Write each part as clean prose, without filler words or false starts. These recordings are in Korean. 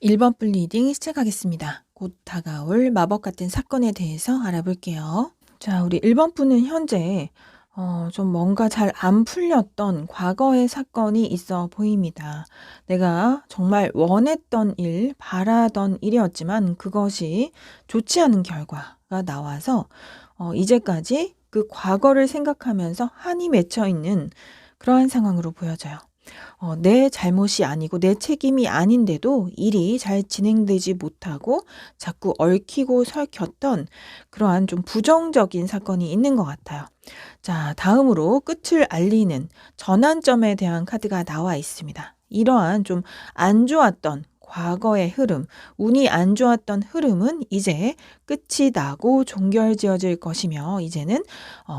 1번 분 리딩 시작하겠습니다. 곧 다가올 마법 같은 사건에 대해서 알아볼게요. 자, 우리 1번 분은 현재 좀 뭔가 잘 안 풀렸던 과거의 사건이 있어 보입니다. 내가 정말 원했던 일, 바라던 일이었지만 그것이 좋지 않은 결과가 나와서 이제까지 그 과거를 생각하면서 한이 맺혀 있는 그러한 상황으로 보여져요. 내 잘못이 아니고 내 책임이 아닌데도 일이 잘 진행되지 못하고 자꾸 얽히고 설켰던 그러한 좀 부정적인 사건이 있는 것 같아요. 자, 다음으로 끝을 알리는 전환점에 대한 카드가 나와 있습니다. 이러한 좀 안 좋았던 과거의 흐름, 운이 안 좋았던 흐름은 이제 끝이 나고 종결지어질 것이며 이제는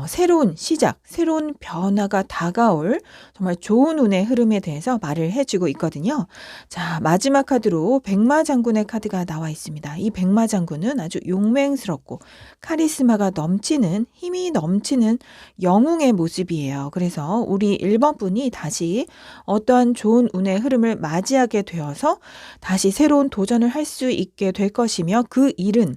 새로운 시작, 새로운 변화가 다가올 정말 좋은 운의 흐름에 대해서 말을 해주고 있거든요. 자, 마지막 카드로 백마장군의 카드가 나와 있습니다. 이 백마장군은 아주 용맹스럽고 카리스마가 넘치는, 힘이 넘치는 영웅의 모습이에요. 그래서 우리 1번 분이 다시 어떠한 좋은 운의 흐름을 맞이하게 되어서 다시 새로운 도전을 할 수 있게 될 것이며 그 일은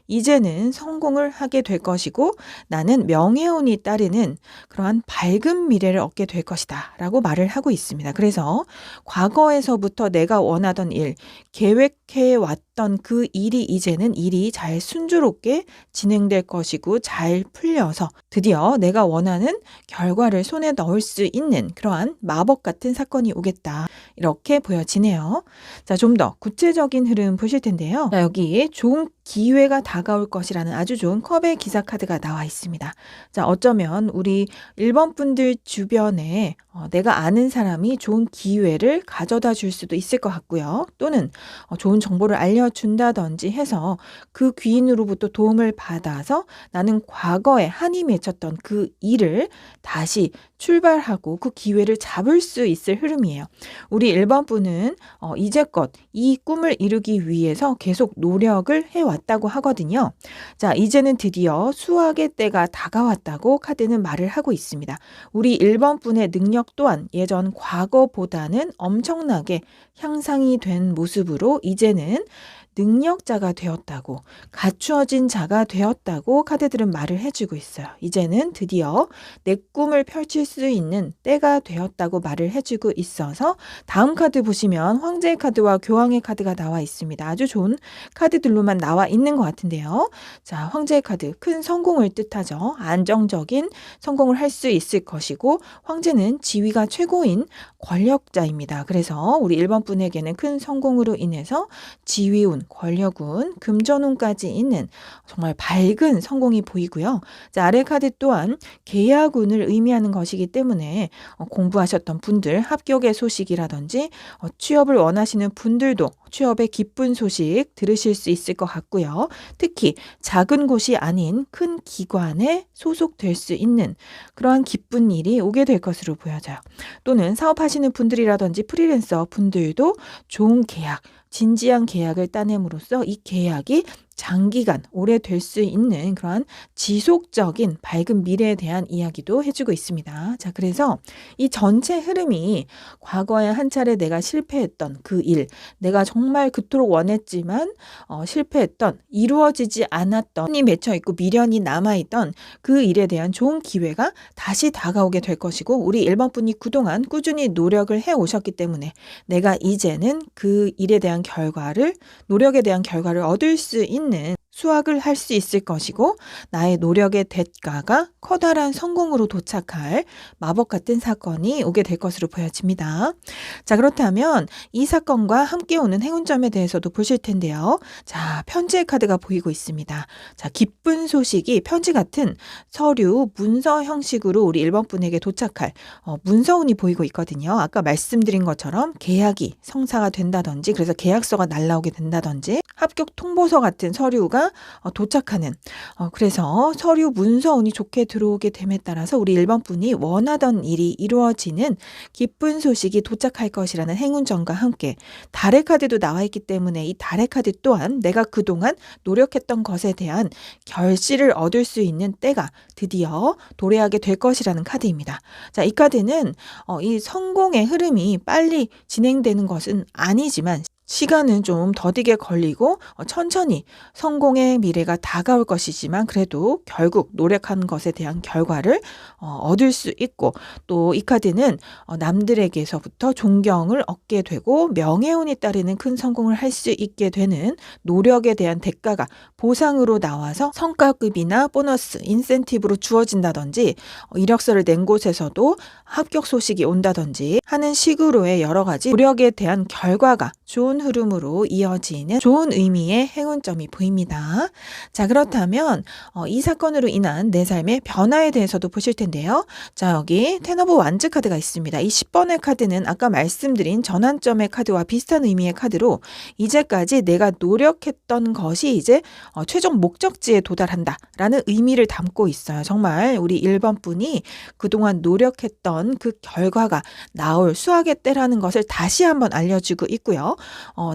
이제는 성공을 하게 될 것이고 나는 명예운이 따르는 그러한 밝은 미래를 얻게 될 것이다 라고 말을 하고 있습니다. 그래서 과거에서부터 내가 원하던 일, 계획해 왔던 그 일이 이제는 일이 잘 순조롭게 진행될 것이고 잘 풀려서 드디어 내가 원하는 결과를 손에 넣을 수 있는 그러한 마법 같은 사건이 오겠다. 이렇게 보여지네요. 자, 좀 더 구체적인 흐름 보실 텐데요. 자, 여기 좋은 기회가 다가올 것이라는 아주 좋은 컵의 기사 카드가 나와 있습니다. 자, 어쩌면 우리 1번 분들 주변에 내가 아는 사람이 좋은 기회를 가져다 줄 수도 있을 것 같고요. 또는 좋은 정보를 알려준다든지 해서 그 귀인으로부터 도움을 받아서 나는 과거에 한이 맺혔던 그 일을 다시 출발하고 그 기회를 잡을 수 있을 흐름이에요. 우리 1번 분은 이제껏 이 꿈을 이루기 위해서 계속 노력을 해왔다고 하거든요. 자, 이제는 드디어 수확의 때가 다가왔다고 카드는 말을 하고 있습니다. 우리 1번 분의 능력 또한 예전 과거보다는 엄청나게 향상이 된 모습으로 이제는 능력자가 되었다고, 갖추어진 자가 되었다고 카드들은 말을 해주고 있어요. 이제는 드디어 내 꿈을 펼칠 수 있는 때가 되었다고 말을 해주고 있어서 다음 카드 보시면 황제의 카드와 교황의 카드가 나와 있습니다. 아주 좋은 카드들로만 나와 있는 것 같은데요. 자, 황제의 카드, 큰 성공을 뜻하죠. 안정적인 성공을 할 수 있을 것이고 황제는 지위가 최고인 권력자입니다. 그래서 우리 1번 분에게는 큰 성공으로 인해서 지위운, 권력운, 금전운까지 있는 정말 밝은 성공이 보이고요. 자, 아래 카드 또한 계약운을 의미하는 것이기 때문에 공부하셨던 분들 합격의 소식이라든지 취업을 원하시는 분들도 취업의 기쁜 소식 들으실 수 있을 것 같고요. 특히 작은 곳이 아닌 큰 기관에 소속될 수 있는 그러한 기쁜 일이 오게 될 것으로 보여져요. 또는 사업하시는 분들이라든지 프리랜서 분들도 좋은 계약, 진지한 계약을 따냄으로써 이 계약이 장기간 오래 될 수 있는 그러한 지속적인 밝은 미래에 대한 이야기도 해주고 있습니다. 자, 그래서 이 전체 흐름이 과거에 한 차례 내가 실패했던 그 일, 내가 정말 그토록 원했지만 실패했던, 이루어지지 않았던, 힘이 맺혀있고 미련이 남아있던 그 일에 대한 좋은 기회가 다시 다가오게 될 것이고 우리 1번 분이 그동안 꾸준히 노력을 해오셨기 때문에 내가 이제는 그 일에 대한 결과를, 노력에 대한 결과를 얻을 수 있는 수확을 할 수 있을 것이고 나의 노력의 대가가 커다란 성공으로 도착할 마법 같은 사건이 오게 될 것으로 보여집니다. 자, 그렇다면 이 사건과 함께 오는 행운점에 대해서도 보실 텐데요. 자, 편지의 카드가 보이고 있습니다. 자, 기쁜 소식이 편지 같은 서류, 문서 형식으로 우리 1번 분에게 도착할 문서운이 보이고 있거든요. 아까 말씀드린 것처럼 계약이 성사가 된다든지 그래서 계약서가 날라오게 된다든지 합격 통보서 같은 서류가 도착하는 그래서 서류 문서운이 좋게 들어오게 됨에 따라서 우리 1번 분이 원하던 일이 이루어지는 기쁜 소식이 도착할 것이라는 행운점과 함께 달의 카드도 나와 있기 때문에 이 달의 카드 또한 내가 그동안 노력했던 것에 대한 결실을 얻을 수 있는 때가 드디어 도래하게 될 것이라는 카드입니다. 자, 이 카드는 이 성공의 흐름이 빨리 진행되는 것은 아니지만 시간은 좀 더디게 걸리고 천천히 성공의 미래가 다가올 것이지만 그래도 결국 노력한 것에 대한 결과를 얻을 수 있고 또 이 카드는 남들에게서부터 존경을 얻게 되고 명예운이 따르는 큰 성공을 할 수 있게 되는 노력에 대한 대가가 보상으로 나와서 성과급이나 보너스, 인센티브로 주어진다든지 이력서를 낸 곳에서도 합격 소식이 온다든지 하는 식으로의 여러 가지 노력에 대한 결과가 좋은 흐름으로 이어지는 좋은 의미의 행운점이 보입니다. 자, 그렇다면 이 사건으로 인한 내 삶의 변화에 대해서도 보실 텐데요. 자, 여기 텐 오브 완즈 카드가 있습니다. 이 10번의 카드는 아까 말씀드린 전환점의 카드와 비슷한 의미의 카드로 이제까지 내가 노력했던 것이 이제 최종 목적지에 도달한다 라는 의미를 담고 있어요. 정말 우리 1번 분이 그동안 노력했던 그 결과가 나올 수확의 때라는 것을 다시 한번 알려주고 있고요.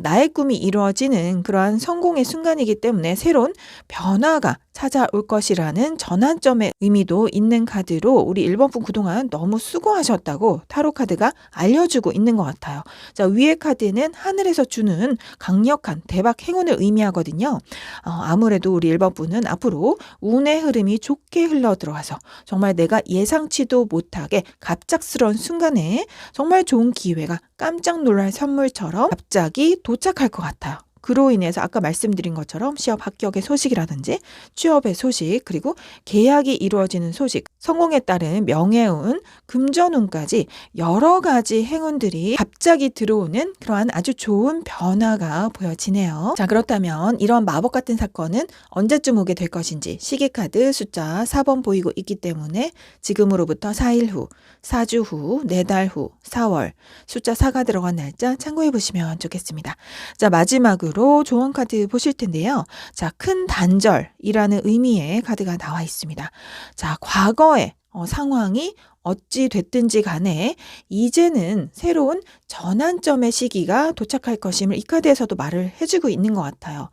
나의 꿈이 이루어지는 그러한 성공의 순간이기 때문에 새로운 변화가 찾아올 것이라는 전환점의 의미도 있는 카드로 우리 1번 분 그동안 너무 수고하셨다고 타로 카드가 알려주고 있는 것 같아요. 자, 위의 카드는 하늘에서 주는 강력한 대박 행운을 의미하거든요. 아무래도 우리 1번 분은 앞으로 운의 흐름이 좋게 흘러 들어와서 정말 내가 예상치도 못하게 갑작스러운 순간에 정말 좋은 기회가 깜짝 놀랄 선물처럼 갑자기 도착할 것 같아요. 그로 인해서 아까 말씀드린 것처럼 시험 합격의 소식이라든지 취업의 소식 그리고 계약이 이루어지는 소식, 성공에 따른 명예운, 금전운까지 여러 가지 행운들이 갑자기 들어오는 그러한 아주 좋은 변화가 보여지네요. 자, 그렇다면 이런 마법 같은 사건은 언제쯤 오게 될 것인지 시계카드 숫자 4번 보이고 있기 때문에 지금으로부터 4일 후, 4주 후, 4달 후, 4월 숫자 4가 들어간 날짜 참고해 보시면 좋겠습니다. 자, 마지막으로 조언 카드 보실 텐데요. 자, 큰 단절이라는 의미의 카드가 나와 있습니다. 자, 과거의 상황이 어찌 됐든지 간에 이제는 새로운 전환점의 시기가 도착할 것임을 이 카드에서도 말을 해주고 있는 것 같아요.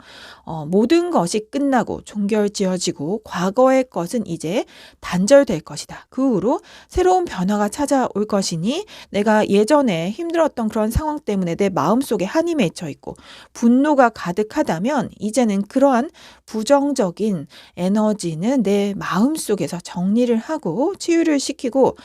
모든 것이 끝나고 종결지어지고 과거의 것은 이제 단절될 것이다. 그 후로 새로운 변화가 찾아올 것이니 내가 예전에 힘들었던 그런 상황 때문에 내 마음속에 한이 맺혀 있고 분노가 가득하다면 이제는 그러한 부정적인 에너지는 내 마음속에서 정리를 하고 치유를 시키고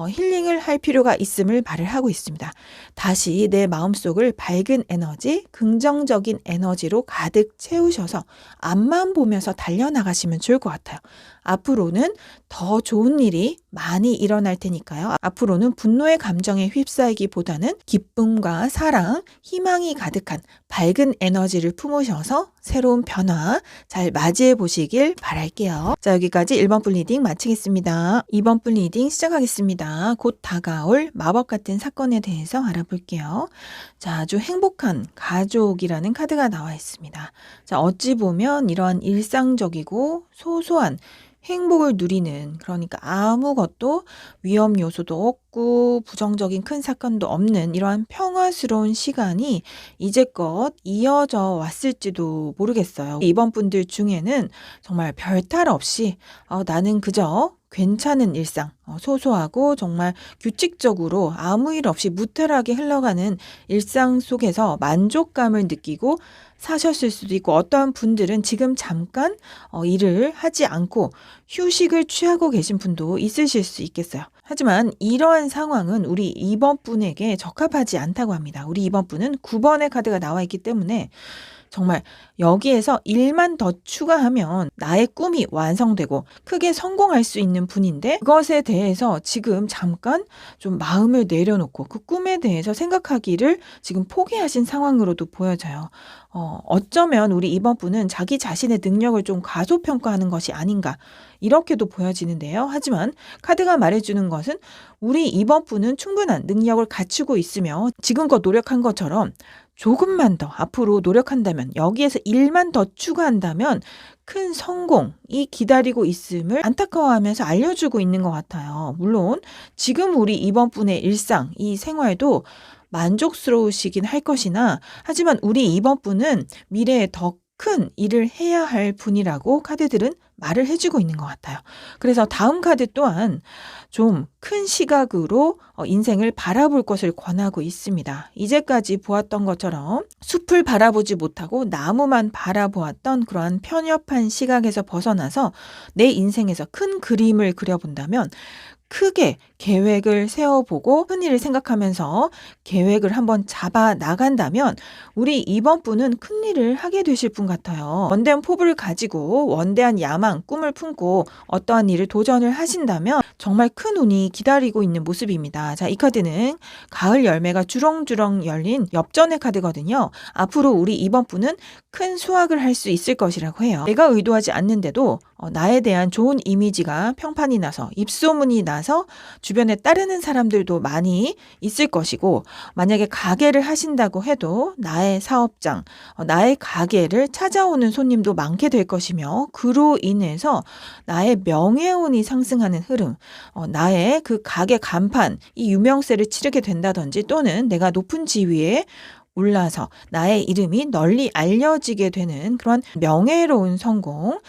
힐링을 할 필요가 있음을 말을 하고 있습니다. 다시 내 마음속을 밝은 에너지, 긍정적인 에너지로 가득 채우셔서 앞만 보면서 달려나가시면 좋을 것 같아요. 앞으로는 더 좋은 일이 많이 일어날 테니까요. 앞으로는 분노의 감정에 휩싸이기보다는 기쁨과 사랑, 희망이 가득한 밝은 에너지를 품으셔서 새로운 변화 잘 맞이해 보시길 바랄게요. 자, 여기까지 1번 분 리딩 마치겠습니다. 2번 분 리딩 시작하겠습니다. 곧 다가올 마법 같은 사건에 대해서 알아볼게요. 자, 아주 행복한 가족이라는 카드가 나와 있습니다. 자, 어찌 보면 이러한 일상적이고 소소한 행복을 누리는, 그러니까 아무것도 위험 요소도 없고 부정적인 큰 사건도 없는 이러한 평화스러운 시간이 이제껏 이어져 왔을지도 모르겠어요. 이번 분들 중에는 정말 별탈 없이 나는 그저 괜찮은 일상, 소소하고 정말 규칙적으로 아무 일 없이 무탈하게 흘러가는 일상 속에서 만족감을 느끼고 사셨을 수도 있고, 어떠한 분들은 지금 잠깐 일을 하지 않고 휴식을 취하고 계신 분도 있으실 수 있겠어요. 하지만 이러한 상황은 우리 2번 분에게 적합하지 않다고 합니다. 우리 2번 분은 9번의 카드가 나와 있기 때문에 정말 여기에서 일만 더 추가하면 나의 꿈이 완성되고 크게 성공할 수 있는 분인데, 그것에 대해서 지금 잠깐 좀 마음을 내려놓고 그 꿈에 대해서 생각하기를 지금 포기하신 상황으로도 보여져요. 어쩌면 우리 2번 분은 자기 자신의 능력을 좀 과소평가하는 것이 아닌가, 이렇게도 보여지는데요. 하지만 카드가 말해주는 것은 우리 2번 분은 충분한 능력을 갖추고 있으며 지금껏 노력한 것처럼 조금만 더 앞으로 노력한다면, 여기에서 일만 더 추가한다면 큰 성공이 기다리고 있음을 안타까워하면서 알려주고 있는 것 같아요. 물론 지금 우리 2번 분의 일상, 이 생활도 만족스러우시긴 할 것이나, 하지만 우리 2번 분은 미래에 더 큰 일을 해야 할 분이라고 카드들은 말을 해주고 있는 것 같아요. 그래서 다음 카드 또한 좀 큰 시각으로 인생을 바라볼 것을 권하고 있습니다. 이제까지 보았던 것처럼 숲을 바라보지 못하고 나무만 바라보았던 그러한 편협한 시각에서 벗어나서 내 인생에서 큰 그림을 그려본다면, 크게 계획을 세워보고 큰 일을 생각하면서 계획을 한번 잡아 나간다면 우리 이번 분은 큰 일을 하게 되실 분 같아요. 원대한 포부를 가지고 원대한 야망, 꿈을 품고 어떠한 일을 도전을 하신다면 정말 큰 운이 기다리고 있는 모습입니다. 자, 이 카드는 가을 열매가 주렁주렁 열린 엽전의 카드거든요. 앞으로 우리 이번 분은 큰 수확을 할 수 있을 것이라고 해요. 내가 의도하지 않는데도 나에 대한 좋은 이미지가 평판이 나서 입소문이 나서 주변에 따르는 사람들도 많이 있을 것이고, 만약에 가게를 하신다고 해도 나의 사업장, 나의 가게를 찾아오는 손님도 많게 될 것이며, 그로 인해서 나의 명예운이 상승하는 흐름, 나의 그 가게 간판, 이 유명세를 치르게 된다든지, 또는 내가 높은 지위에 올라서 나의 이름이 널리 알려지게 되는 그런 명예로운 성공,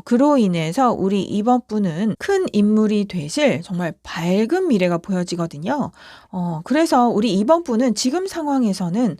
그로 인해서 우리 이번 분은 큰 인물이 되실 정말 밝은 미래가 보여지거든요. 그래서 우리 이번 분은 지금 상황에서는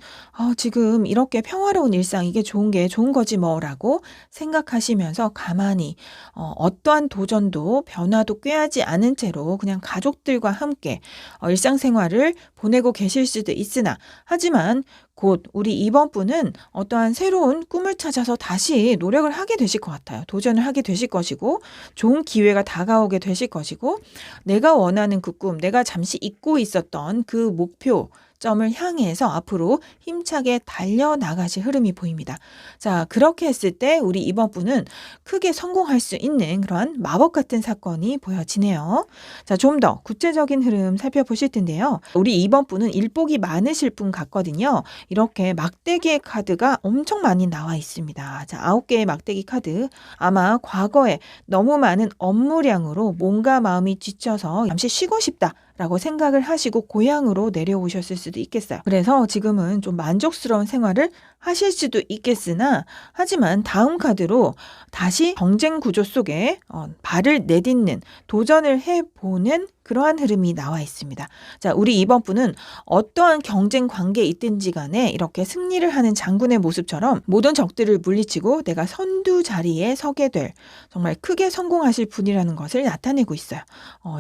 지금 이렇게 평화로운 일상, 이게 좋은 게 좋은 거지 뭐라고 생각하시면서 가만히 어떠한 도전도 변화도 꾀하지 않은 채로 그냥 가족들과 함께 일상생활을 보내고 계실 수도 있으나, 하지만 곧 우리 이번 분은 어떠한 새로운 꿈을 찾아서 다시 노력을 하게 되실 것 같아요. 도전을 하게 되실 것이고, 좋은 기회가 다가오게 되실 것이고, 내가 원하는 그 꿈, 내가 잠시 잊고 있었던 그 목표 점을 향해서 앞으로 힘차게 달려나가실 흐름이 보입니다. 자, 그렇게 했을 때 우리 이번 분은 크게 성공할 수 있는 그러한 마법 같은 사건이 보여지네요. 자, 좀 더 구체적인 흐름 살펴보실 텐데요. 우리 이번 분은 일복이 많으실 분 같거든요. 이렇게 막대기의 카드가 엄청 많이 나와 있습니다. 자, 9개의 막대기 카드. 아마 과거에 너무 많은 업무량으로 몸과 마음이 지쳐서 잠시 쉬고 싶다 라고 생각을 하시고 고향으로 내려오셨을 수도 있겠어요. 그래서 지금은 좀 만족스러운 생활을 하실 수도 있겠으나, 하지만 다음 카드로 다시 경쟁 구조 속에 발을 내딛는, 도전을 해보는 그러한 흐름이 나와 있습니다. 자, 우리 이번 분은 어떠한 경쟁 관계에 있든지 간에 이렇게 승리를 하는 장군의 모습처럼 모든 적들을 물리치고 내가 선두 자리에 서게 될, 정말 크게 성공하실 분이라는 것을 나타내고 있어요.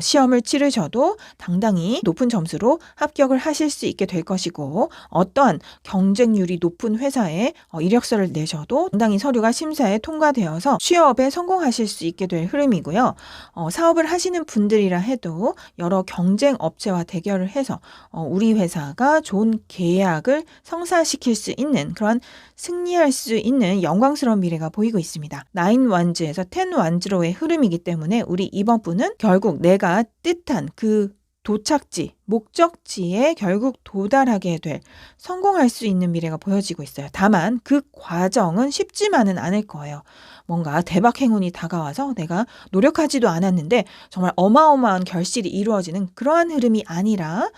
시험을 치르셔도 당당히 높은 점수로 합격을 하실 수 있게 될 것이고, 어떠한 경쟁률이 높은 회사에 이력서를 내셔도 당당히 서류가 심사에 통과되어서 취업에 성공하실 수 있게 될 흐름이고요. 사업을 하시는 분들이라 해도 여러 경쟁 업체와 대결을 해서 우리 회사가 좋은 계약을 성사시킬 수 있는, 그런 승리할 수 있는 영광스러운 미래가 보이고 있습니다. 9 완즈에서 10 완즈로의 흐름이기 때문에 우리 이번 분은 결국 내가 뜻한 그 도착지, 목적지에 결국 도달하게 될, 성공할 수 있는 미래가 보여지고 있어요. 다만 그 과정은 쉽지만은 않을 거예요. 뭔가 대박 행운이 다가와서 내가 노력하지도 않았는데 정말 어마어마한 결실이 이루어지는 그러한 흐름이 아니라,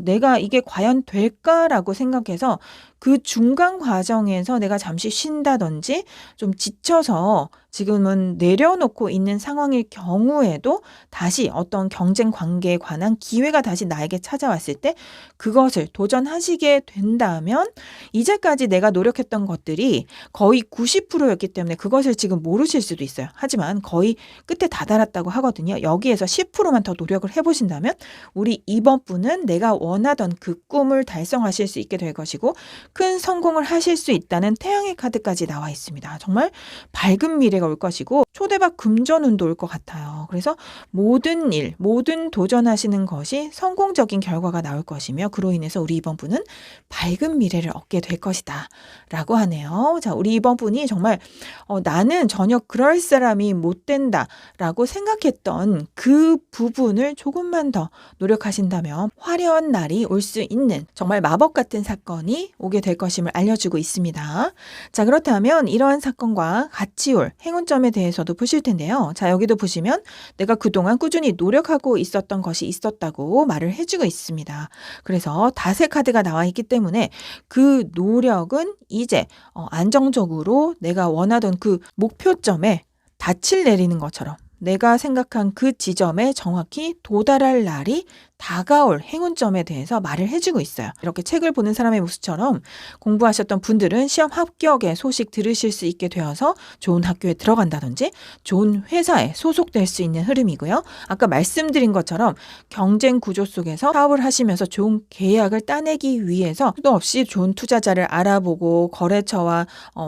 내가 이게 과연 될까라고 생각해서 그 중간 과정에서 내가 잠시 쉰다든지 좀 지쳐서 지금은 내려놓고 있는 상황일 경우에도 다시 어떤 경쟁 관계에 관한 기회가 다시 나에게 찾아왔을 때 그것을 도전하시게 된다면, 이제까지 내가 노력했던 것들이 거의 90%였기 때문에 그것을 지금 모르실 수도 있어요. 하지만 거의 끝에 다다랐다고 하거든요. 여기에서 10%만 더 노력을 해보신다면 우리 이번 분은 내가 원하던 그 꿈을 달성하실 수 있게 될 것이고, 큰 성공을 하실 수 있다는 태양의 카드까지 나와 있습니다. 정말 밝은 미래가 올 것이고 초대박 금전운도 올 것 같아요. 그래서 모든 일, 모든 도전하시는 것이 성공적인 결과가 나올 것이며, 그로 인해서 우리 이번 분은 밝은 미래를 얻게 될 것이다 라고 하네요. 자, 우리 이번 분이 정말 나는 전혀 그럴 사람이 못 된다 라고 생각했던 그 부분을 조금만 더 노력하신다면 화려한 날이 올 수 있는 정말 마법 같은 사건이 오게 될 것임을 알려주고 있습니다. 자, 그렇다면 이러한 사건과 같이 올 행운점에 대해서도 보실 텐데요. 자, 여기도 보시면 내가 그동안 꾸준히 노력하고 있었던 것이 있었다고 말을 해주고 있습니다. 그래서 닷의 카드가 나와 있기 때문에 그 노력은 이제 안정적으로 내가 원하던 그 목표점에 닻을 내리는 것처럼 내가 생각한 그 지점에 정확히 도달할 날이 다가올 행운점에 대해서 말을 해주고 있어요. 이렇게 책을 보는 사람의 모습처럼 공부하셨던 분들은 시험 합격의 소식 들으실 수 있게 되어서 좋은 학교에 들어간다든지 좋은 회사에 소속될 수 있는 흐름이고요. 아까 말씀드린 것처럼 경쟁 구조 속에서 사업을 하시면서 좋은 계약을 따내기 위해서 수도 없이 좋은 투자자를 알아보고 거래처와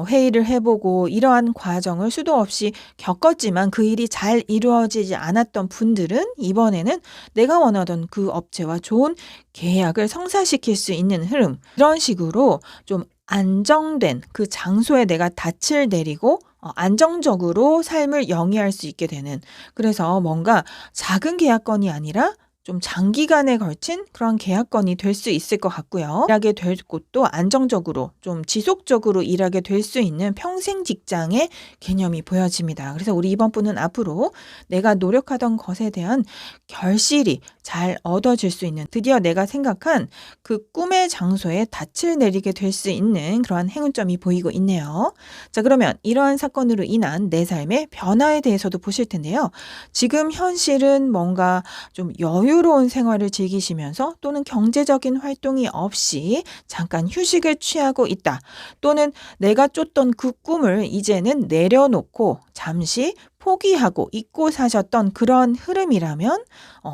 회의를 해보고 이러한 과정을 수도 없이 겪었지만 그 일이 잘 이루어지지 않았던 분들은 이번에는 내가 원하던 그 업체와 좋은 계약을 성사시킬 수 있는 흐름, 이런 식으로 좀 안정된 그 장소에 내가 닻을 내리고 안정적으로 삶을 영위할 수 있게 되는, 그래서 뭔가 작은 계약건이 아니라 좀 장기간에 걸친 그런 계약건이 될 수 있을 것 같고요. 일하게 될 곳도 안정적으로 좀 지속적으로 일하게 될 수 있는 평생 직장의 개념이 보여집니다. 그래서 우리 이번 분은 앞으로 내가 노력하던 것에 대한 결실이 잘 얻어질 수 있는, 드디어 내가 생각한 그 꿈의 장소에 닻을 내리게 될 수 있는 그러한 행운점이 보이고 있네요. 자, 그러면 이러한 사건으로 인한 내 삶의 변화에 대해서도 보실 텐데요. 지금 현실은 뭔가 좀 여유로운 생활을 즐기시면서 또는 경제적인 활동이 없이 잠깐 휴식을 취하고 있다. 또는 내가 쫓던 그 꿈을 이제는 내려놓고 잠시 포기하고 잊고 사셨던 그런 흐름이라면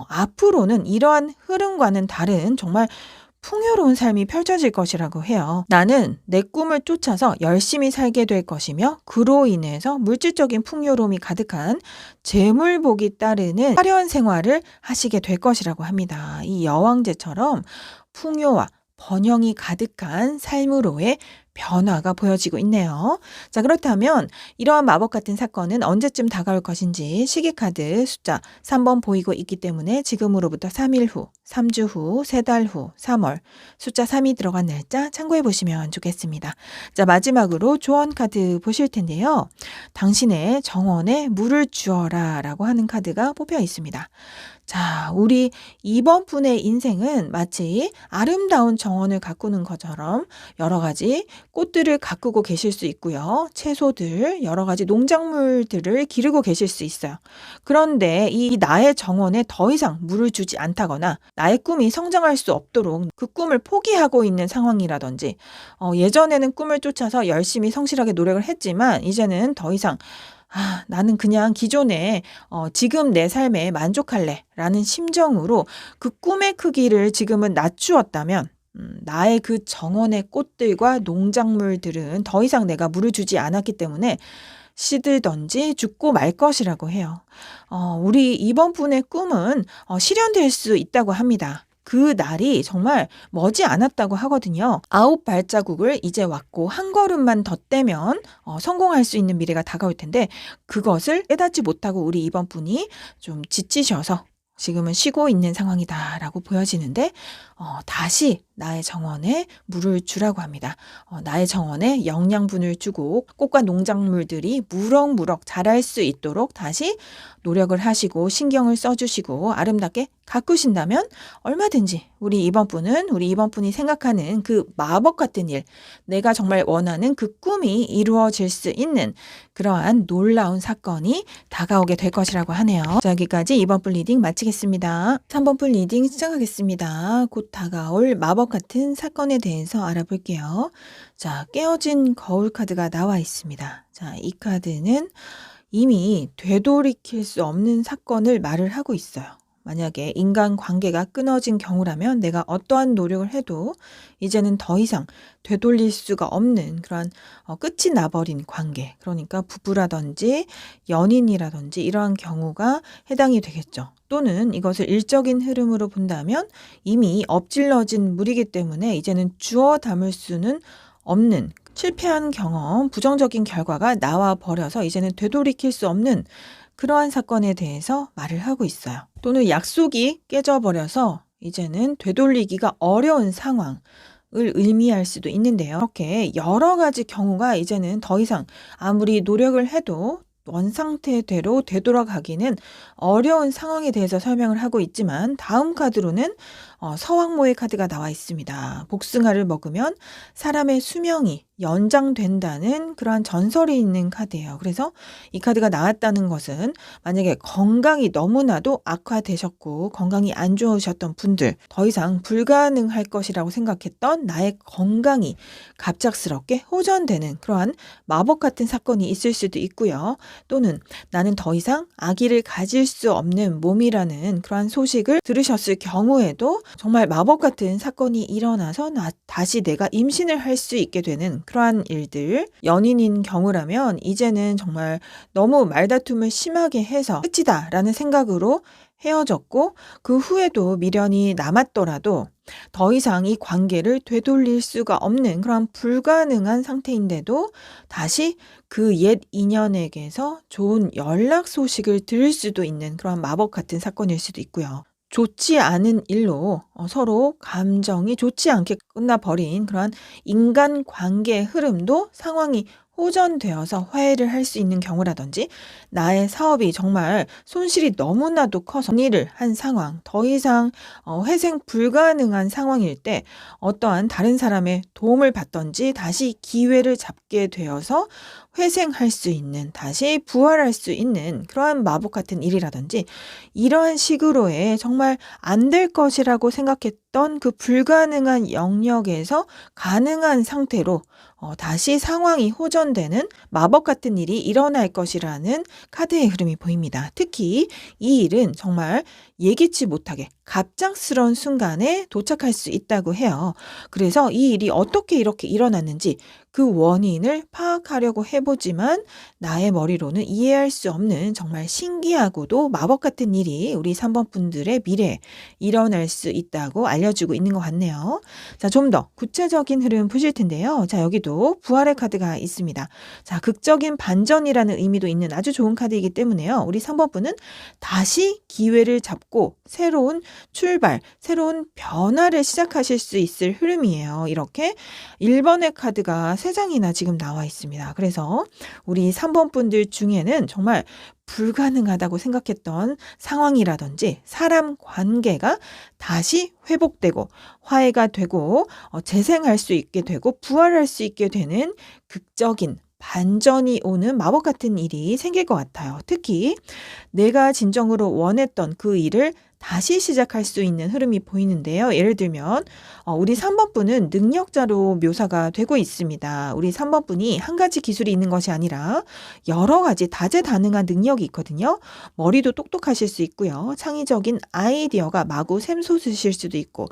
앞으로는 이러한 흐름과는 다른 정말 풍요로운 삶이 펼쳐질 것이라고 해요. 나는 내 꿈을 쫓아서 열심히 살게 될 것이며 그로 인해서 물질적인 풍요로움이 가득한 재물복이 따르는 화려한 생활을 하시게 될 것이라고 합니다. 이 여왕제처럼 풍요와 번영이 가득한 삶으로의 변화가 보여지고 있네요. 자, 그렇다면 이러한 마법 같은 사건은 언제쯤 다가올 것인지 시계카드 숫자 3번 보이고 있기 때문에 지금으로부터 3일 후, 3주 후, 3달 후, 3월 숫자 3이 들어간 날짜 참고해 보시면 좋겠습니다. 자, 마지막으로 조언 카드 보실 텐데요. 당신의 정원에 물을 주어라 라고 하는 카드가 뽑혀 있습니다. 자, 우리 이번 분의 인생은 마치 아름다운 정원을 가꾸는 것처럼 여러 가지 꽃들을 가꾸고 계실 수 있고요. 채소들, 여러 가지 농작물들을 기르고 계실 수 있어요. 그런데 이 나의 정원에 더 이상 물을 주지 않다거나 나의 꿈이 성장할 수 없도록 그 꿈을 포기하고 있는 상황이라든지 예전에는 꿈을 쫓아서 열심히 성실하게 노력을 했지만 이제는 더 이상 나는 그냥 기존에 지금 내 삶에 만족할래 라는 심정으로 그 꿈의 크기를 지금은 낮추었다면 나의 그 정원의 꽃들과 농작물들은 더 이상 내가 물을 주지 않았기 때문에 시들던지 죽고 말 것이라고 해요. 우리 이번 분의 꿈은 실현될 수 있다고 합니다. 그 날이 정말 머지 않았다고 하거든요. 9발자국을 이제 왔고 한 걸음만 더 떼면 성공할 수 있는 미래가 다가올 텐데 그것을 깨닫지 못하고 우리 이번 분이 좀 지치셔서 지금은 쉬고 있는 상황이다라고 보여지는데 다시 나의 정원에 물을 주라고 합니다. 나의 정원에 영양분을 주고 꽃과 농작물들이 무럭무럭 자랄 수 있도록 다시 노력을 하시고 신경을 써주시고 아름답게 가꾸신다면 얼마든지 우리 이번 분이 생각하는 그 마법 같은 일, 내가 정말 원하는 그 꿈이 이루어질 수 있는 그러한 놀라운 사건이 다가오게 될 것이라고 하네요. 자, 여기까지 이번 분 리딩 마치겠습니다. 3번 분 리딩 시작하겠습니다. 곧 다가올 마법 같은 사건에 대해서 알아볼게요. 자, 깨어진 거울 카드가 나와 있습니다. 자, 이 카드는 이미 되돌이킬 수 없는 사건을 말을 하고 있어요. 만약에 인간관계가 끊어진 경우라면 내가 어떠한 노력을 해도 이제는 더 이상 되돌릴 수가 없는 그런 끝이 나버린 관계, 그러니까 부부라든지 연인이라든지 이러한 경우가 해당이 되겠죠. 또는 이것을 일적인 흐름으로 본다면 이미 엎질러진 물이기 때문에 이제는 주워 담을 수는 없는 실패한 경험, 부정적인 결과가 나와 버려서 이제는 되돌이킬 수 없는 그러한 사건에 대해서 말을 하고 있어요. 또는 약속이 깨져버려서 이제는 되돌리기가 어려운 상황을 의미할 수도 있는데요. 이렇게 여러 가지 경우가 이제는 더 이상 아무리 노력을 해도 원상태대로 되돌아가기는 어려운 상황에 대해서 설명을 하고 있지만 다음 카드로는 서왕모의 카드가 나와 있습니다. 복숭아를 먹으면 사람의 수명이 연장된다는 그러한 전설이 있는 카드예요. 그래서 이 카드가 나왔다는 것은 만약에 건강이 너무나도 악화되셨고 건강이 안 좋으셨던 분들, 더 이상 불가능할 것이라고 생각했던 나의 건강이 갑작스럽게 호전되는 그러한 마법 같은 사건이 있을 수도 있고요. 또는 나는 더 이상 아기를 가질 수 없는 몸이라는 그러한 소식을 들으셨을 경우에도 정말 마법 같은 사건이 일어나서 다시 내가 임신을 할 수 있게 되는 그러한 일들. 연인인 경우라면 이제는 정말 너무 말다툼을 심하게 해서 끝이다 라는 생각으로 헤어졌고 그 후에도 미련이 남았더라도 더 이상 이 관계를 되돌릴 수가 없는 그런 불가능한 상태인데도 다시 그 옛 인연에게서 좋은 연락 소식을 들을 수도 있는 그런 마법 같은 사건일 수도 있고요. 좋지 않은 일로 서로 감정이 좋지 않게 끝나버린 그런 인간관계의 흐름도 상황이 호전되어서 화해를 할 수 있는 경우라든지 나의 사업이 정말 손실이 너무나도 커서 정리를 한 상황, 더 이상 회생 불가능한 상황일 때 어떠한 다른 사람의 도움을 받든지 다시 기회를 잡게 되어서 회생할 수 있는, 다시 부활할 수 있는 그러한 마법 같은 일이라든지 이러한 식으로의 정말 안 될 것이라고 생각했던 그 불가능한 영역에서 가능한 상태로 다시 상황이 호전되는 마법 같은 일이 일어날 것이라는 카드의 흐름이 보입니다. 특히 이 일은 정말 예기치 못하게 갑작스러운 순간에 도착할 수 있다고 해요. 그래서 이 일이 어떻게 이렇게 일어났는지 그 원인을 파악하려고 해보지만 나의 머리로는 이해할 수 없는 정말 신기하고도 마법 같은 일이 우리 3번 분들의 미래에 일어날 수 있다고 알려주고 있는 것 같네요. 자, 좀 더 구체적인 흐름 보실 텐데요. 자, 여기도 부활의 카드가 있습니다. 자, 극적인 반전이라는 의미도 있는 아주 좋은 카드이기 때문에요. 우리 3번 분은 다시 기회를 잡고 새로운 출발, 새로운 변화를 시작하실 수 있을 흐름이에요. 이렇게 1번의 카드가 3장이나 지금 나와 있습니다. 그래서 우리 3번 분들 중에는 정말 불가능하다고 생각했던 상황이라든지 사람 관계가 다시 회복되고 화해가 되고 재생할 수 있게 되고 부활할 수 있게 되는 극적인 반전이 오는 마법 같은 일이 생길 것 같아요. 특히 내가 진정으로 원했던 그 일을 다시 시작할 수 있는 흐름이 보이는데요. 예를 들면 우리 3번 분은 능력자로 묘사가 되고 있습니다. 우리 3번 분이 한 가지 기술이 있는 것이 아니라 여러 가지 다재다능한 능력이 있거든요. 머리도 똑똑하실 수 있고요. 창의적인 아이디어가 마구 샘솟으실 수도 있고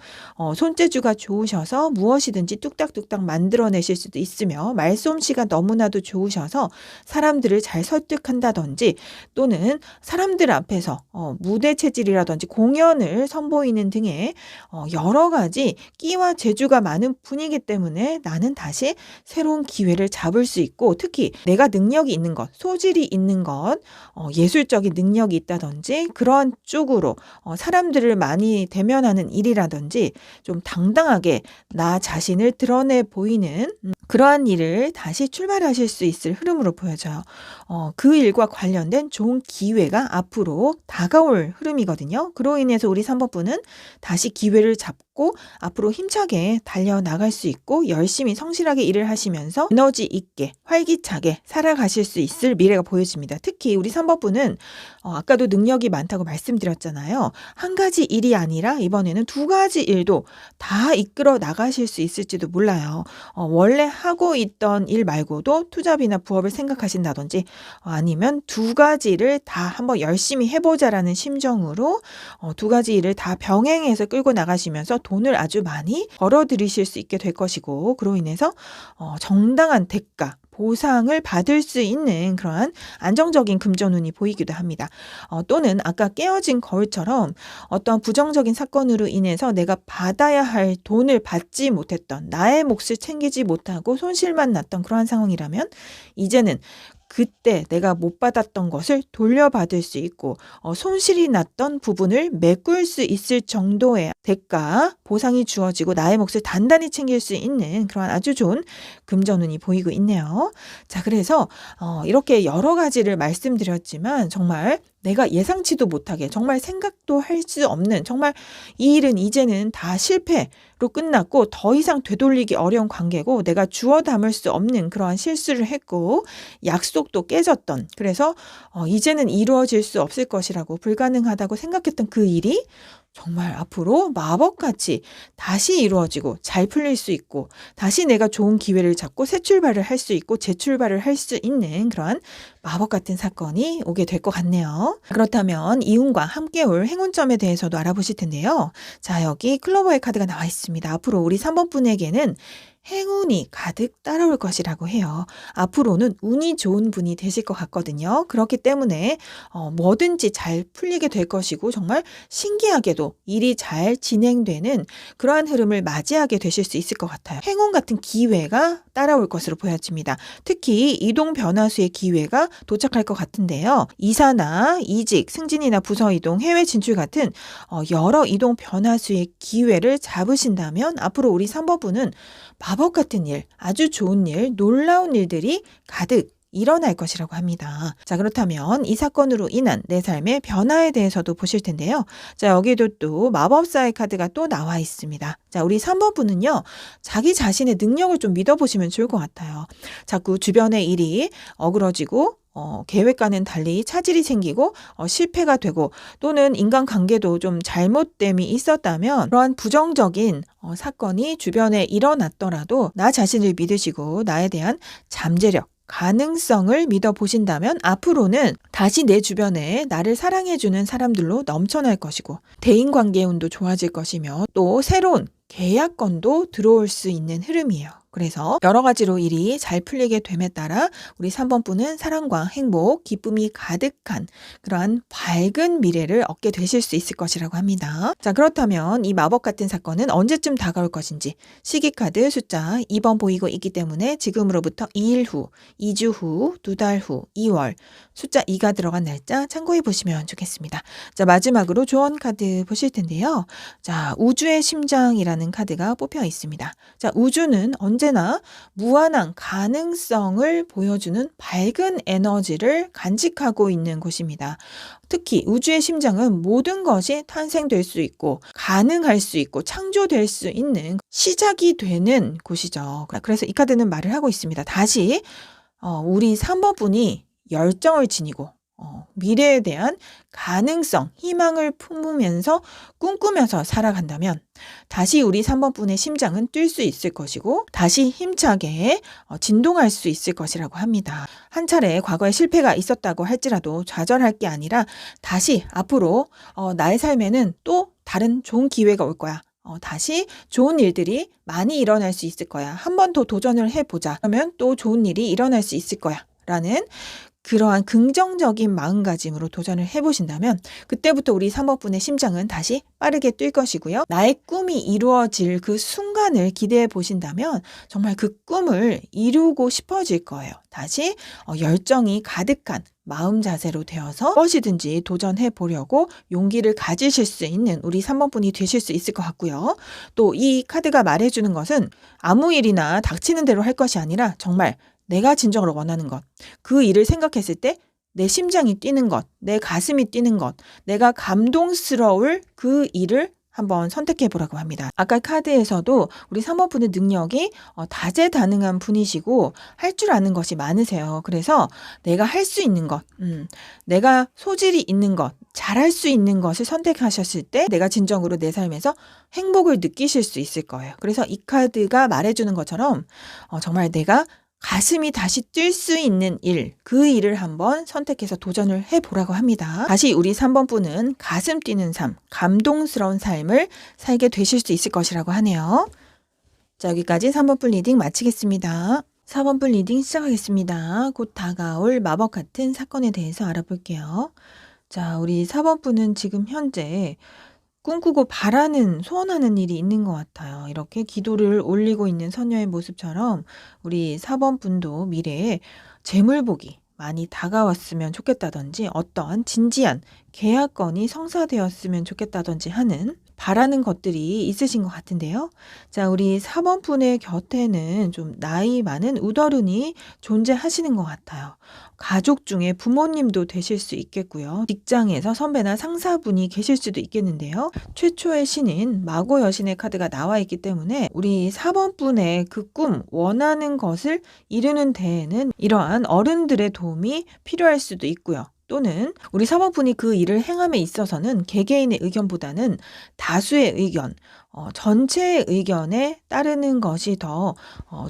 손재주가 좋으셔서 무엇이든지 뚝딱뚝딱 만들어내실 수도 있으며 말솜씨가 너무나도 좋으셔서 사람들을 잘 설득한다든지 또는 사람들 앞에서 무대 체질이라든지 공연을 선보이는 등의 여러 가지 끼와 재주가 많은 분이기 때문에 나는 다시 새로운 기회를 잡을 수 있고 특히 내가 능력이 있는 것, 소질이 있는 것, 예술적인 능력이 있다든지 그러한 쪽으로 사람들을 많이 대면하는 일이라든지 좀 당당하게 나 자신을 드러내 보이는 그러한 일을 다시 출발하실 수 있을 흐름으로 보여져요. 그 일과 관련된 좋은 기회가 앞으로 다가올 흐름이거든요. 그로 인해서 우리 3번 분은 다시 기회를 잡고 앞으로 힘차게 달려나갈 수 있고 열심히 성실하게 일을 하시면서 에너지 있게 활기차게 살아가실 수 있을 미래가 보여집니다. 특히 우리 3번 분은 아까도 능력이 많다고 말씀드렸잖아요. 한 가지 일이 아니라 이번에는 2가지 일도 다 이끌어 나가실 수 있을지도 몰라요. 원래 하고 있던 일 말고도 투잡이나 부업을 생각하신다든지 아니면 2가지를 다 한번 열심히 해보자라는 심정으로 2가지 일을 다 병행해서 끌고 나가시면서 돈을 아주 많이 벌어들이실 수 있게 될 것이고 그로 인해서 정당한 대가 보상을 받을 수 있는 그러한 안정적인 금전운이 보이기도 합니다. 또는 아까 깨어진 거울처럼 어떤 부정적인 사건으로 인해서 내가 받아야 할 돈을 받지 못했던 나의 몫을 챙기지 못하고 손실만 났던 그러한 상황이라면 이제는 그때 내가 못 받았던 것을 돌려받을 수 있고 손실이 났던 부분을 메꿀 수 있을 정도의 대가, 보상이 주어지고 나의 몫을 단단히 챙길 수 있는 그런 아주 좋은 금전운이 보이고 있네요. 자, 그래서 이렇게 여러 가지를 말씀드렸지만 정말 내가 예상치도 못하게 정말 생각도 할 수 없는 정말 이 일은 이제는 다 실패로 끝났고 더 이상 되돌리기 어려운 관계고 내가 주워 담을 수 없는 그러한 실수를 했고 약속도 깨졌던 그래서 이제는 이루어질 수 없을 것이라고 불가능하다고 생각했던 그 일이 정말 앞으로 마법같이 다시 이루어지고 잘 풀릴 수 있고 다시 내가 좋은 기회를 잡고 새 출발을 할 수 있고 재출발을 할 수 있는 그러한 마법 같은 사건이 오게 될 것 같네요. 그렇다면 이운과 함께 올 행운점에 대해서도 알아보실 텐데요. 자, 여기 클로버의 카드가 나와 있습니다. 앞으로 우리 3번 분에게는 행운이 가득 따라올 것이라고 해요. 앞으로는 운이 좋은 분이 되실 것 같거든요. 그렇기 때문에 뭐든지 잘 풀리게 될 것이고 정말 신기하게도 일이 잘 진행되는 그러한 흐름을 맞이하게 되실 수 있을 것 같아요. 행운 같은 기회가 따라올 것으로 보여집니다. 특히 이동 변화수의 기회가 도착할 것 같은데요. 이사나 이직, 승진이나 부서 이동, 해외 진출 같은 여러 이동 변화수의 기회를 잡으신다면 앞으로 우리 3번 분은 마법 같은 일, 아주 좋은 일, 놀라운 일들이 가득 일어날 것이라고 합니다. 자, 그렇다면 이 사건으로 인한 내 삶의 변화에 대해서도 보실 텐데요. 자, 여기도 또 마법사의 카드가 또 나와 있습니다. 자, 우리 3번 분은요. 자기 자신의 능력을 좀 믿어보시면 좋을 것 같아요. 자꾸 주변의 일이 어그러지고 계획과는 달리 차질이 생기고 실패가 되고 또는 인간관계도 좀 잘못됨이 있었다면 그러한 부정적인 사건이 주변에 일어났더라도 나 자신을 믿으시고 나에 대한 잠재력, 가능성을 믿어보신다면 앞으로는 다시 내 주변에 나를 사랑해주는 사람들로 넘쳐날 것이고 대인관계 운도 좋아질 것이며 또 새로운 계약건도 들어올 수 있는 흐름이에요. 그래서 여러 가지로 일이 잘 풀리게 됨에 따라 우리 3번 분은 사랑과 행복, 기쁨이 가득한 그러한 밝은 미래를 얻게 되실 수 있을 것이라고 합니다. 자, 그렇다면 이 마법 같은 사건은 언제쯤 다가올 것인지 시기카드 숫자 2번 보이고 있기 때문에 지금으로부터 2일 후, 2주 후, 2달 후, 2월 숫자 2가 들어간 날짜 참고해 보시면 좋겠습니다. 자, 마지막으로 조언 카드 보실 텐데요. 자, 우주의 심장이라는 카드가 뽑혀 있습니다. 자, 우주는 언제나 무한한 가능성을 보여주는 밝은 에너지를 간직하고 있는 곳입니다. 특히 우주의 심장은 모든 것이 탄생될 수 있고 가능할 수 있고 창조될 수 있는 시작이 되는 곳이죠. 그래서 이 카드는 말을 하고 있습니다. 다시 우리 3번 분이 열정을 지니고 미래에 대한 가능성, 희망을 품으면서 꿈꾸면서 살아간다면 다시 우리 3번 분의 심장은 뛸 수 있을 것이고 다시 힘차게 진동할 수 있을 것이라고 합니다. 한 차례 과거에 실패가 있었다고 할지라도 좌절할 게 아니라 다시 앞으로 나의 삶에는 또 다른 좋은 기회가 올 거야. 다시 좋은 일들이 많이 일어날 수 있을 거야. 한 번 더 도전을 해보자. 그러면 또 좋은 일이 일어날 수 있을 거야. 라는 그러한 긍정적인 마음가짐으로 도전을 해보신다면 그때부터 우리 3번 분의 심장은 다시 빠르게 뛸 것이고요. 나의 꿈이 이루어질 그 순간을 기대해 보신다면 정말 그 꿈을 이루고 싶어질 거예요. 다시 열정이 가득한 마음 자세로 되어서 무엇이든지 도전해 보려고 용기를 가지실 수 있는 우리 3번 분이 되실 수 있을 것 같고요. 또 이 카드가 말해주는 것은 아무 일이나 닥치는 대로 할 것이 아니라 정말 내가 진정으로 원하는 것, 그 일을 생각했을 때 내 심장이 뛰는 것, 내 가슴이 뛰는 것, 내가 감동스러울 그 일을 한번 선택해 보라고 합니다. 아까 카드에서도 우리 3번 분의 능력이 다재다능한 분이시고 할 줄 아는 것이 많으세요. 그래서 내가 할 수 있는 것, 내가 소질이 있는 것, 잘할 수 있는 것을 선택하셨을 때 내가 진정으로 내 삶에서 행복을 느끼실 수 있을 거예요. 그래서 이 카드가 말해주는 것처럼 정말 내가 가슴이 다시 뛸 수 있는 일, 그 일을 한번 선택해서 도전을 해보라고 합니다. 다시 우리 3번 분은 가슴 뛰는 삶, 감동스러운 삶을 살게 되실 수 있을 것이라고 하네요. 자, 여기까지 3번 분 리딩 마치겠습니다. 4번 분 리딩 시작하겠습니다. 곧 다가올 마법 같은 사건에 대해서 알아볼게요. 자, 우리 4번 분은 지금 현재 꿈꾸고 바라는 소원하는 일이 있는 것 같아요. 이렇게 기도를 올리고 있는 선녀의 모습처럼 우리 4번 분도 미래에 재물복이 많이 다가왔으면 좋겠다든지 어떠한 진지한 계약건이 성사되었으면 좋겠다든지 하는 바라는 것들이 있으신 것 같은데요. 자, 우리 4번 분의 곁에는 좀 나이 많은 우더른이 존재하시는 것 같아요. 가족 중에 부모님도 되실 수 있겠고요. 직장에서 선배나 상사분이 계실 수도 있겠는데요. 최초의 신인 마고 여신의 카드가 나와 있기 때문에 우리 4번 분의 그 꿈, 원하는 것을 이루는 데에는 이러한 어른들의 도움이 필요할 수도 있고요. 또는 우리 4번 분이 그 일을 행함에 있어서는 개개인의 의견보다는 다수의 의견, 전체의 의견에 따르는 것이 더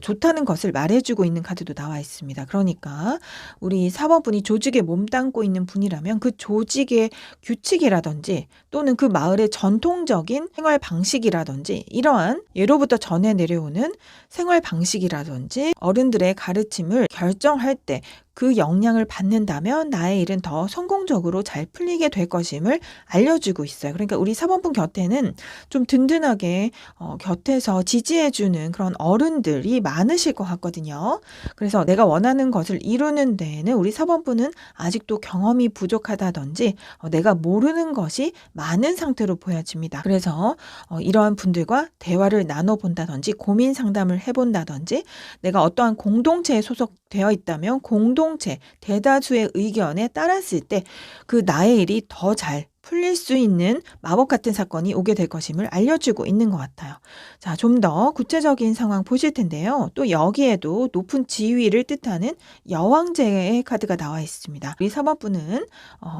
좋다는 것을 말해주고 있는 카드도 나와 있습니다. 그러니까 우리 4번 분이 조직에 몸담고 있는 분이라면 그 조직의 규칙이라든지 또는 그 마을의 전통적인 생활 방식이라든지 이러한 예로부터 전해 내려오는 생활 방식이라든지 어른들의 가르침을 결정할 때 그 영향을 받는다면 나의 일은 더 성공적으로 잘 풀리게 될 것임을 알려주고 있어요. 그러니까 우리 4번 분 곁에는 좀 든든하게 곁에서 지지해주는 그런 어른들이 많으실 것 같거든요. 그래서 내가 원하는 것을 이루는 데에는 우리 4번 분은 아직도 경험이 부족하다든지 내가 모르는 것이 많은 상태로 보여집니다. 그래서 이러한 분들과 대화를 나눠본다든지 고민 상담을 해본다든지 내가 어떠한 공동체에 소속되어 있다면 공동체 대다수의 의견에 따랐을 때 그 나의 일이 더 잘 풀릴 수 있는 마법 같은 사건이 오게 될 것임을 알려주고 있는 것 같아요. 자, 좀 더 구체적인 상황 보실 텐데요. 또 여기에도 높은 지위를 뜻하는 여왕제의 카드가 나와 있습니다. 우리 4번 분은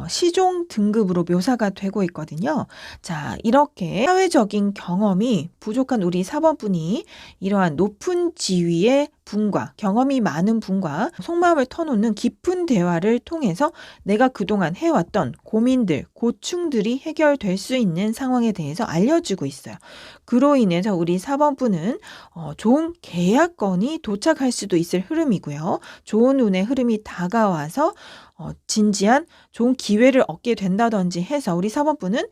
시종 등급으로 묘사가 되고 있거든요. 자, 이렇게 사회적인 경험이 부족한 우리 4번 분이 이러한 높은 지위의 분과 경험이 많은 분과 속마음을 터놓는 깊은 대화를 통해서 내가 그동안 해왔던 고민들, 고충들이 해결될 수 있는 상황에 대해서 알려주고 있어요. 그로 인해서 우리 4번 분은 좋은 계약건이 도착할 수도 있을 흐름이고요. 좋은 운의 흐름이 다가와서 진지한 좋은 기회를 얻게 된다든지 해서 우리 4번 분은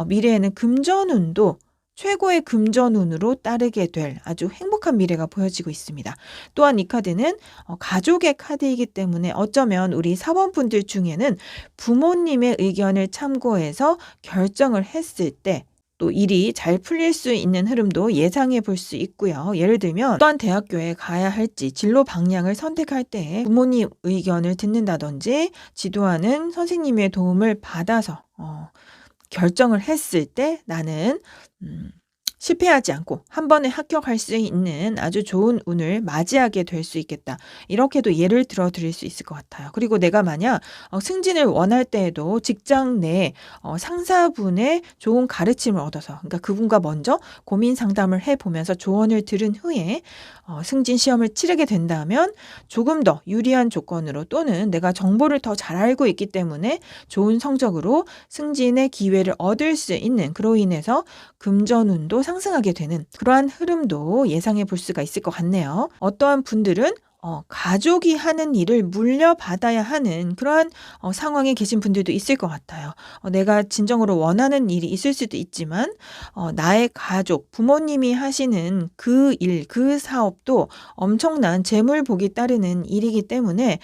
미래에는 금전운도 최고의 금전운으로 따르게 될 아주 행복한 미래가 보여지고 있습니다. 또한 이 카드는 가족의 카드이기 때문에 어쩌면 우리 4번 분들 중에는 부모님의 의견을 참고해서 결정을 했을 때 또 일이 잘 풀릴 수 있는 흐름도 예상해 볼 수 있고요. 예를 들면 어떠한 대학교에 가야 할지 진로 방향을 선택할 때 부모님 의견을 듣는다든지 지도하는 선생님의 도움을 받아서 결정을 했을 때 나는 실패하지 않고 한 번에 합격할 수 있는 아주 좋은 운을 맞이하게 될 수 있겠다. 이렇게도 예를 들어 드릴 수 있을 것 같아요. 그리고 내가 만약 승진을 원할 때에도 직장 내 상사분의 좋은 가르침을 얻어서 그러니까 그분과 먼저 고민 상담을 해보면서 조언을 들은 후에 승진 시험을 치르게 된다면 조금 더 유리한 조건으로 또는 내가 정보를 더 잘 알고 있기 때문에 좋은 성적으로 승진의 기회를 얻을 수 있는 그로 인해서 금전운도 상승하게 되는 그러한 흐름도 예상해 볼 수가 있을 것 같네요. 어떠한 분들은 가족이 하는 일을 물려받아야 하는 그러한 상황에 계신 분들도 있을 것 같아요. 내가 진정으로 원하는 일이 있을 수도 있지만 나의 가족, 부모님이 하시는 그 일, 그 사업도 엄청난 재물복이 따르는 일이기 때문에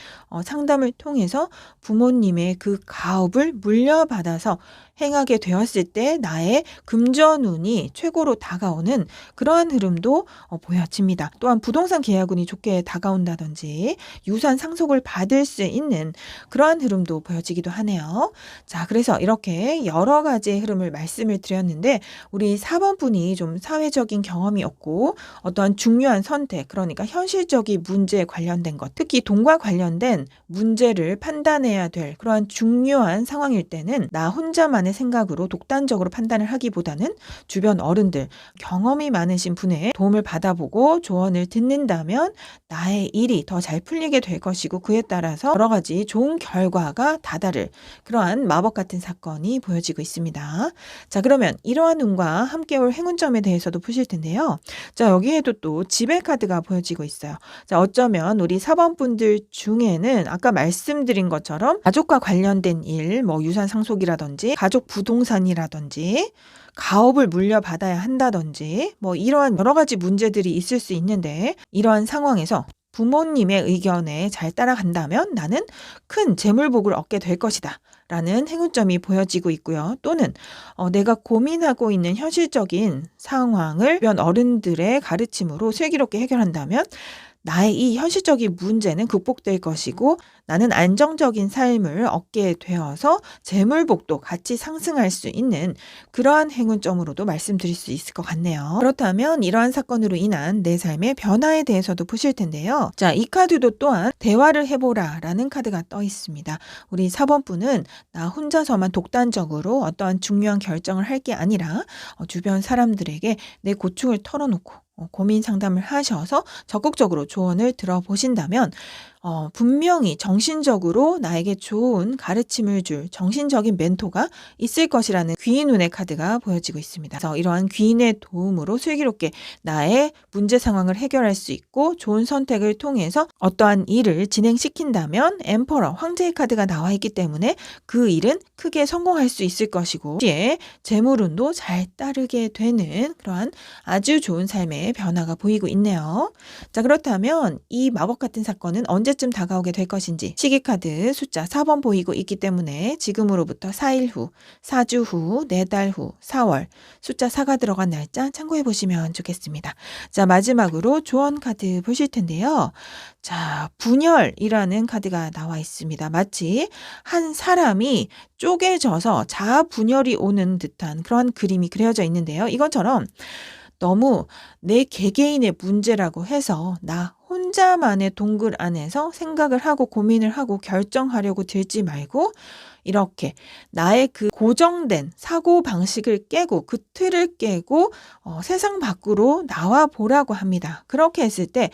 상담을 통해서 부모님의 그 가업을 물려받아서 행하게 되었을 때 나의 금전운이 최고로 다가오는 그러한 흐름도 보여집니다. 또한 부동산 계약운이 좋게 다가온다든지 유산 상속을 받을 수 있는 그러한 흐름도 보여지기도 하네요. 자, 그래서 이렇게 여러 가지의 흐름을 말씀을 드렸는데 우리 4번 분이 좀 사회적인 경험이 없고 어떠한 중요한 선택, 그러니까 현실적인 문제에 관련된 것, 특히 돈과 관련된 문제를 판단해야 될 그러한 중요한 상황일 때는 나 혼자만의 생각으로 독단적으로 판단을 하기보다는 주변 어른들, 경험이 많으신 분의 도움을 받아보고 조언을 듣는다면 나의 일이 더 잘 풀리게 될 것이고 그에 따라서 여러 가지 좋은 결과가 다다를 그러한 마법 같은 사건이 보여지고 있습니다. 자, 그러면 이러한 운과 함께 올 행운점에 대해서도 보실 텐데요. 자, 여기에도 또 지배 카드가 보여지고 있어요. 자, 어쩌면 우리 4번 분들 중에는 아까 말씀드린 것처럼 가족과 관련된 일, 뭐 유산 상속이라든지 가족 부동산이라든지 가업을 물려받아야 한다든지 뭐 이러한 여러 가지 문제들이 있을 수 있는데 이러한 상황에서 부모님의 의견에 잘 따라간다면 나는 큰 재물복을 얻게 될 것이다. 라는 행운점이 보여지고 있고요. 또는 내가 고민하고 있는 현실적인 상황을 주변 어른들의 가르침으로 슬기롭게 해결한다면 나의 이 현실적인 문제는 극복될 것이고 나는 안정적인 삶을 얻게 되어서 재물복도 같이 상승할 수 있는 그러한 행운점으로도 말씀드릴 수 있을 것 같네요. 그렇다면 이러한 사건으로 인한 내 삶의 변화에 대해서도 보실 텐데요. 자, 이 카드도 또한 대화를 해보라 라는 카드가 떠 있습니다. 우리 4번 분은 나 혼자서만 독단적으로 어떠한 중요한 결정을 할 게 아니라 주변 사람들에게 내 고충을 털어놓고 고민 상담을 하셔서 적극적으로 조언을 들어보신다면 분명히 정신적으로 나에게 좋은 가르침을 줄 정신적인 멘토가 있을 것이라는 귀인운의 카드가 보여지고 있습니다. 그래서 이러한 귀인의 도움으로 슬기롭게 나의 문제 상황을 해결할 수 있고 좋은 선택을 통해서 어떠한 일을 진행시킨다면 엠퍼러, 황제의 카드가 나와 있기 때문에 그 일은 크게 성공할 수 있을 것이고 동시에 재물운도 잘 따르게 되는 그러한 아주 좋은 삶의 변화가 보이고 있네요. 자, 그렇다면 이 마법 같은 사건은 언제쯤 다가오게 될 것인지 시기카드 숫자 4번 보이고 있기 때문에 지금으로부터 4일 후, 4주 후, 4달 후, 4월 숫자 4가 들어간 날짜 참고해 보시면 좋겠습니다. 자, 마지막으로 조언 카드 보실 텐데요. 자, 분열이라는 카드가 나와 있습니다. 마치 한 사람이 쪼개져서 자아 분열이 오는 듯한 그런 그림이 그려져 있는데요. 이것처럼 너무 내 개개인의 문제라고 해서 나 혼자만의 동굴 안에서 생각을 하고 고민을 하고 결정하려고 들지 말고 이렇게 나의 그 고정된 사고 방식을 깨고 그 틀을 깨고 세상 밖으로 나와 보라고 합니다. 그렇게 했을 때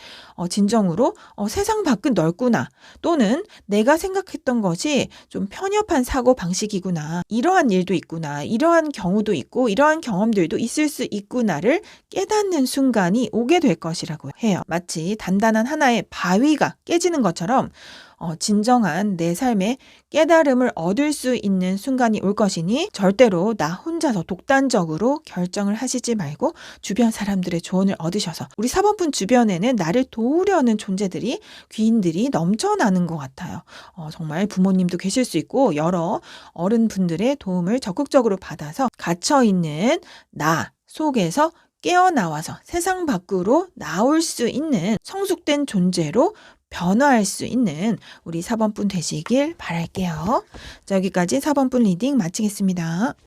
진정으로 세상 밖은 넓구나 또는 내가 생각했던 것이 좀 편협한 사고 방식이구나 이러한 일도 있구나 이러한 경우도 있고 이러한 경험들도 있을 수 있구나를 깨닫는 순간이 오게 될 것이라고 해요. 마치 단단한 하나의 바위가 깨지는 것처럼 진정한 내 삶의 깨달음을 얻을 수 있는 순간이 올 것이니 절대로 나 혼자서 독단적으로 결정을 하시지 말고 주변 사람들의 조언을 얻으셔서 우리 4번분 주변에는 나를 도우려는 존재들이 귀인들이 넘쳐나는 것 같아요. 정말 부모님도 계실 수 있고 여러 어른분들의 도움을 적극적으로 받아서 갇혀있는 나 속에서 깨어나와서 세상 밖으로 나올 수 있는 성숙된 존재로 변화할 수 있는 우리 4번분 되시길 바랄게요. 자, 여기까지 4번분 리딩 마치겠습니다.